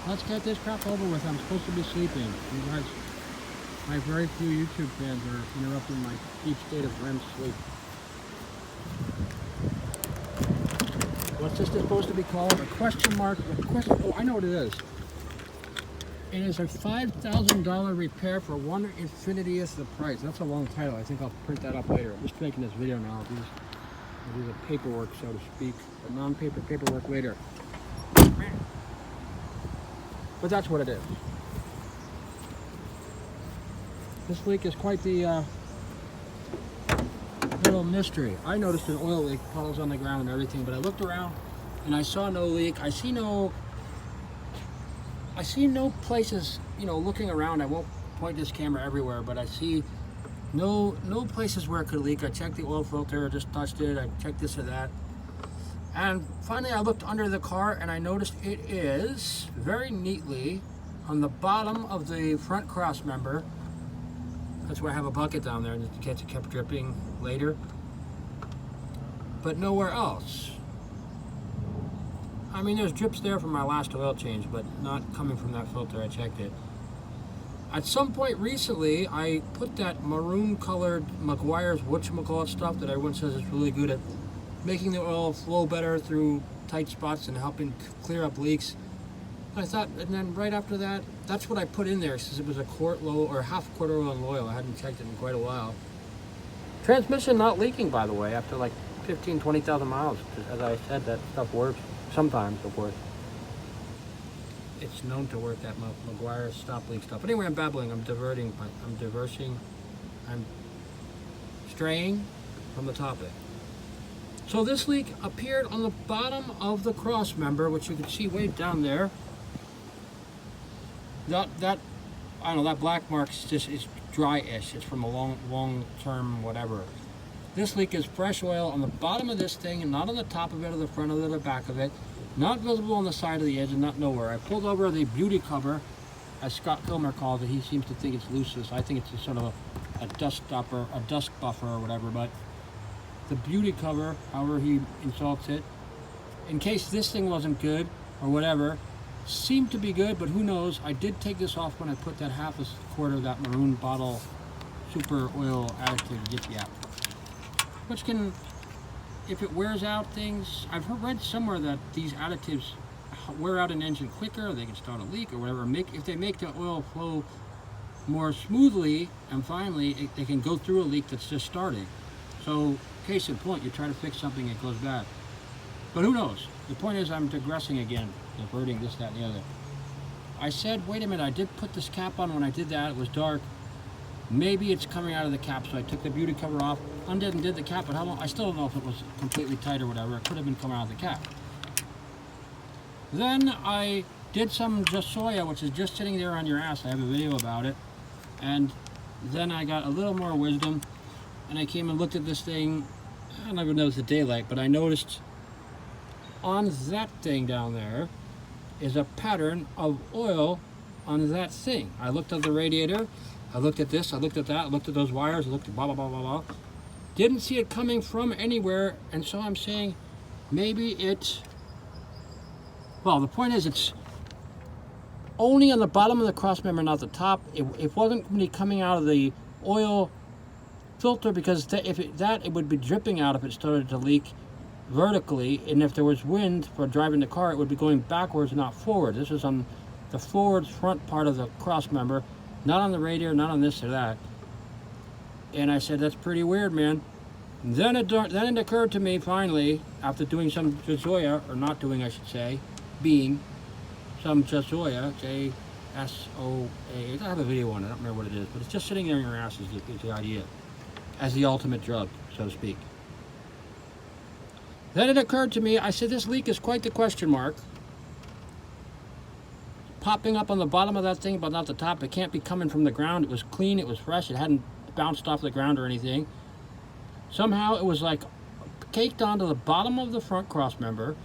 let's get this crap over with. I'm supposed to be sleeping. You guys, my very few YouTube fans are interrupting my deep state of REM sleep. What's this supposed to be called? A question mark? A question? Oh, I know what it is. It is a $5,000 repair for one infiniTith'd the price. That's a long title. I think I'll print that up later. I'm just making this video now. I'll do the paperwork, so to speak. The non-paper paperwork later. But that's what it is. This leak is quite the little mystery. I noticed an oil leak, puddles on the ground and everything, but I looked around and I saw no leak. I see no places, looking around. I won't point this camera everywhere, but I see no places where it could leak. I checked the oil filter, just touched it, I checked this or that. And finally I looked under the car and I noticed it is very neatly on the bottom of the front cross member. That's where I have a bucket down there, and in case it kept dripping later. But nowhere else. I mean, there's drips there from my last oil change, but not coming from that filter. I checked it. At some point recently, I put that maroon colored McGuire's whatchamacallit stuff that everyone says is really good at making the oil flow better through tight spots and helping clear up leaks. I thought, and then right after that, that's what I put in there, since it was a quart low or half a quart oil and oil. I hadn't checked it in quite a while. Transmission not leaking, by the way, after like 20,000 miles. As I said, that stuff works sometimes, of course. It's known to work, that McGuire's stop leak stuff. Anyway, I'm babbling, I'm straying from the topic. So this leak appeared on the bottom of the cross member, which you can see way down there. That I don't know, that black mark is dry-ish. It's from a long-term whatever. This leak is fresh oil on the bottom of this thing, and not on the top of it or the front of it or the back of it. Not visible on the side of the edge and not nowhere. I pulled over the beauty cover, as Scott Kilmer calls it. He seems to think it's looseless. I think it's a sort of a dust stopper, a dust buffer or whatever, but the beauty cover, however he insults it, in case this thing wasn't good or whatever, seemed to be good, but who knows. I did take this off when I put that half a quarter of that maroon bottle super oil additive yip yap, which can, if it wears out things, I've read somewhere that these additives wear out an engine quicker, or they can start a leak or whatever. If they make the oil flow more smoothly, and finally they can go through a leak that's just starting. So case in point, you try to fix something, it goes bad. But who knows? The point is, I'm digressing again, diverting this, that, and the other. I said, wait a minute, I did put this cap on when I did that. It was dark. Maybe it's coming out of the cap, so I took the beauty cover off, undid and did the cap, but how long? I still don't know if it was completely tight or whatever. It could have been coming out of the cap. Then I did some jsoya, which is just sitting there on your ass. I have a video about it. And then I got a little more wisdom, and I came and looked at this thing. I don't even notice the daylight, but I noticed on that thing down there is a pattern of oil on that thing. I looked at the radiator, I looked at this, I looked at that, I looked at those wires, I looked at blah, blah, blah, blah, blah. Didn't see it coming from anywhere, and so I'm saying maybe it's, well, the point is it's only on the bottom of the cross member, not the top. It wasn't really coming out of the oil filter, because it would be dripping out if it started to leak vertically, and if there was wind for driving the car, it would be going backwards, not forward. This is on the forward front part of the cross member, not on the radiator, not on this or that. And I said, that's pretty weird, man. And then it occurred to me finally, after doing some jsoya, or not doing, I should say, being some jsoya, J-S-O-A. I have a video on it, I don't remember what it is, but it's just sitting there in your ass is the idea, as the ultimate drug, so to speak. Then it occurred to me, I said, this leak is quite the question mark. Popping up on the bottom of that thing, but not the top. It can't be coming from the ground. It was clean, it was fresh, it hadn't bounced off the ground or anything. Somehow it was like caked onto the bottom of the front cross member.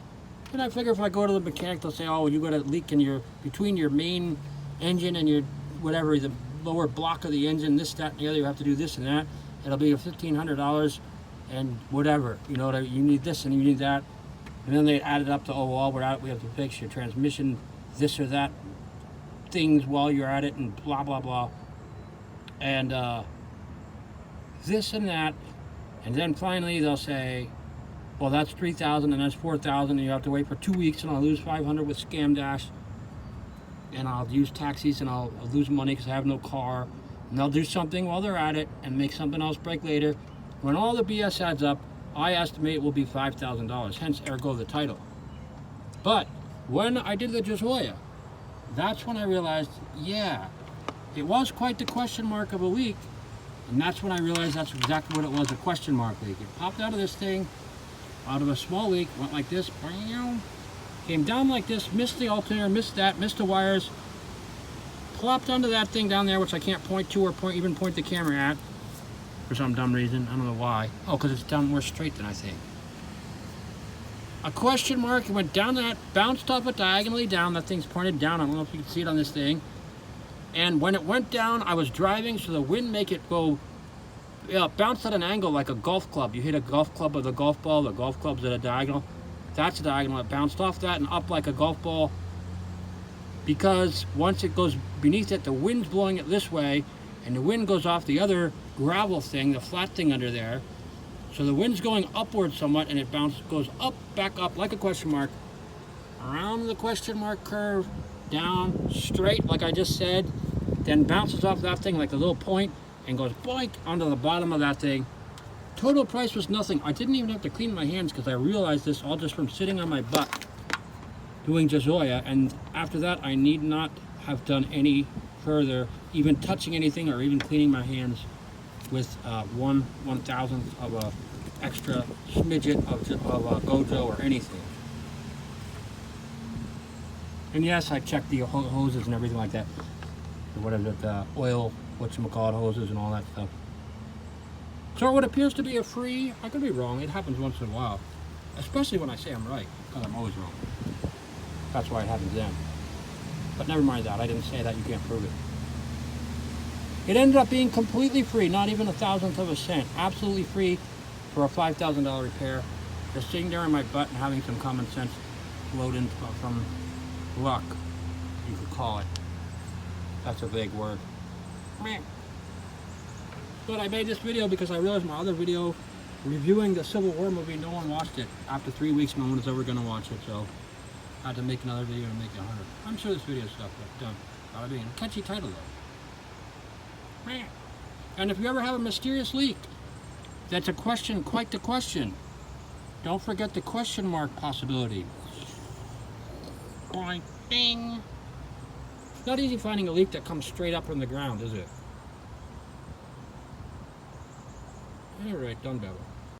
And I figure if I go to the mechanic, they'll say, oh, you got a leak in between your main engine and your, whatever, the lower block of the engine, this, that, and the other, you have to do this and that. It'll be $1,500 and whatever, you need this and you need that. And then they add it up to, oh, well, we have to fix your transmission this or that things while you're at it and blah blah blah, and this and that, and then finally they'll say, well, that's 3,000 and that's 4,000 and you have to wait for 2 weeks and I'll lose 500 with Scam Dash, and I'll use taxis and I'll lose money because I have no car, and they'll do something while they're at it and make something else break later. When all the BS adds up, I estimate it will be $5,000, hence ergo the title. But when I did the jsoya, that's when I realized, yeah, it was quite the question mark of a leak, and that's when I realized that's exactly what it was, a question mark leak. It popped out of this thing, out of a small leak, went like this, came down like this, missed the alternator, missed that, missed the wires, plopped onto that thing down there, which I can't point to or even point the camera at for some dumb reason. I don't know why. Oh, because it's down more straight than I think. A question mark, it went down that, bounced off it diagonally down. That thing's pointed down. I don't know if you can see it on this thing. And when it went down, I was driving, so the wind make it go, bounce at an angle like a golf club. You hit a golf club with a golf ball, the golf club's at a diagonal. That's a diagonal. It bounced off that and up like a golf ball, because once it goes beneath it, the wind's blowing it this way, and the wind goes off the other gravel thing, the flat thing under there. So the wind's going upward somewhat, and it goes up, back up like a question mark, around the question mark curve, down, straight like I just said, then bounces off that thing like a little point and goes boink onto the bottom of that thing. Total price was nothing. I didn't even have to clean my hands because I realized this all just from sitting on my butt doing jsoya, and after that I need not have done any further, even touching anything or even cleaning my hands with 1/1000th of a extra smidget of Gojo or anything. And yes, I checked the hoses and everything like that. What is it, oil, whatchamacallit, hoses and all that stuff. So what appears to be a free, I could be wrong, it happens once in a while. Especially when I say I'm right, because I'm always wrong. That's why it happens then. But never mind that, I didn't say that, you can't prove it. It ended up being completely free, not even 1/1000th of a cent. Absolutely free for a $5,000 repair. Just sitting there in my butt and having some common sense flowed in from luck, you could call it. That's a vague word. But I made this video because I realized my other video reviewing the Civil War movie, no one watched it. After 3 weeks, no one was ever going to watch it, so I had to make another video to make it 100. I'm sure this video stuff is done. Gotta be a catchy title though. And if you ever have a mysterious leak that's a question, quite the question, don't forget the question mark possibility. Boing, ding. It's not easy finding a leak that comes straight up from the ground, is it? Alright, done better.